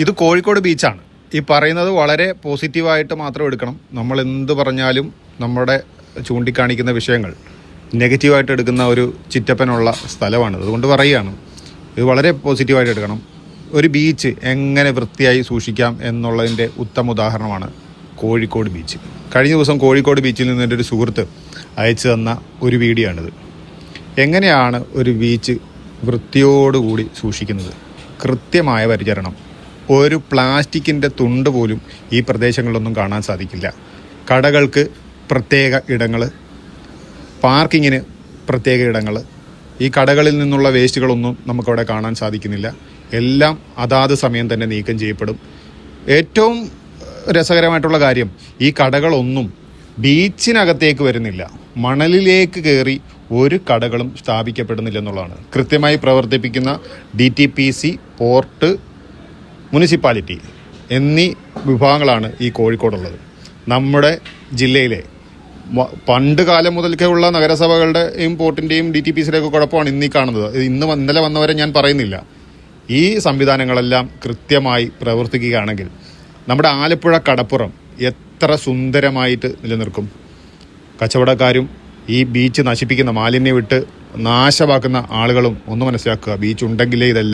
ഇത് കോഴിക്കോട് ബീച്ചാണ്. ഈ പറയുന്നത് വളരെ പോസിറ്റീവായിട്ട് മാത്രം എടുക്കണം. നമ്മൾ എന്ത് പറഞ്ഞാലും നമ്മുടെ ചൂണ്ടിക്കാണിക്കുന്ന വിഷയങ്ങൾ നെഗറ്റീവായിട്ട് എടുക്കുന്ന ഒരു ചിറ്റപ്പനുള്ള സ്ഥലമാണ്. അതുകൊണ്ട് പറയുകയാണ്, ഇത് വളരെ പോസിറ്റീവായിട്ട് എടുക്കണം. ഒരു ബീച്ച് എങ്ങനെ വൃത്തിയായി സൂക്ഷിക്കാം എന്നുള്ളതിൻ്റെ ഉത്തമ ഉദാഹരണമാണ് കോഴിക്കോട് ബീച്ച്. കഴിഞ്ഞ ദിവസം കോഴിക്കോട് ബീച്ചിൽ നിന്ന് എൻ്റെ ഒരു സുഹൃത്ത് അയച്ചു തന്ന ഒരു വീഡിയോ ആണിത്. എങ്ങനെയാണ് ഒരു ബീച്ച് വൃത്തിയോടുകൂടി സൂക്ഷിക്കുന്നത്? കൃത്യമായ പരിചരണം. ഒരു പ്ലാസ്റ്റിക്കിൻ്റെ തുണ്ട് പോലും ഈ പ്രദേശങ്ങളിലൊന്നും കാണാൻ സാധിക്കില്ല. കടകൾക്ക് പ്രത്യേക ഇടങ്ങൾ, പാർക്കിങ്ങിന് പ്രത്യേക ഇടങ്ങൾ. ഈ കടകളിൽ നിന്നുള്ള വേസ്റ്റുകളൊന്നും നമുക്കവിടെ കാണാൻ സാധിക്കുന്നില്ല. എല്ലാം അതാത് സമയം തന്നെ നീക്കം ചെയ്യപ്പെടും. ഏറ്റവും രസകരമായിട്ടുള്ള കാര്യം, ഈ കടകളൊന്നും ബീച്ചിനകത്തേക്ക് വരുന്നില്ല. മണലിലേക്ക് കയറി ഒരു കടകളും സ്ഥാപിക്കപ്പെടുന്നില്ല എന്നുള്ളതാണ്. കൃത്യമായി പ്രവർത്തിപ്പിക്കുന്ന DTPC, പോർട്ട്, മുനിസിപ്പാലിറ്റി എന്നീ വിഭാഗങ്ങളാണ് ഈ കോഴിക്കോടുള്ളത്. നമ്മുടെ ജില്ലയിലെ പണ്ട് കാലം മുതൽക്കേ ഉള്ള നഗരസഭകളുടെയും പോർട്ടിൻ്റെയും DTPCയുടെ ഒക്കെ കുഴപ്പമാണ് ഇന്നീ കാണുന്നത്. ഇന്നലെ വന്നവരെ ഞാൻ പറയുന്നില്ല. ഈ സംവിധാനങ്ങളെല്ലാം കൃത്യമായി പ്രവർത്തിക്കുകയാണെങ്കിൽ നമ്മുടെ ആലപ്പുഴ കടപ്പുറം എത്ര സുന്ദരമായിട്ട് നിലനിൽക്കും. കച്ചവടക്കാരും ഈ ബീച്ച് നശിപ്പിക്കുന്ന, മാലിന്യം വിട്ട് നാശമാക്കുന്ന ആളുകളും ഒന്ന് മനസ്സിലാക്കുക, ബീച്ച് ഉണ്ടെങ്കിലേ ഇതെല്ലാം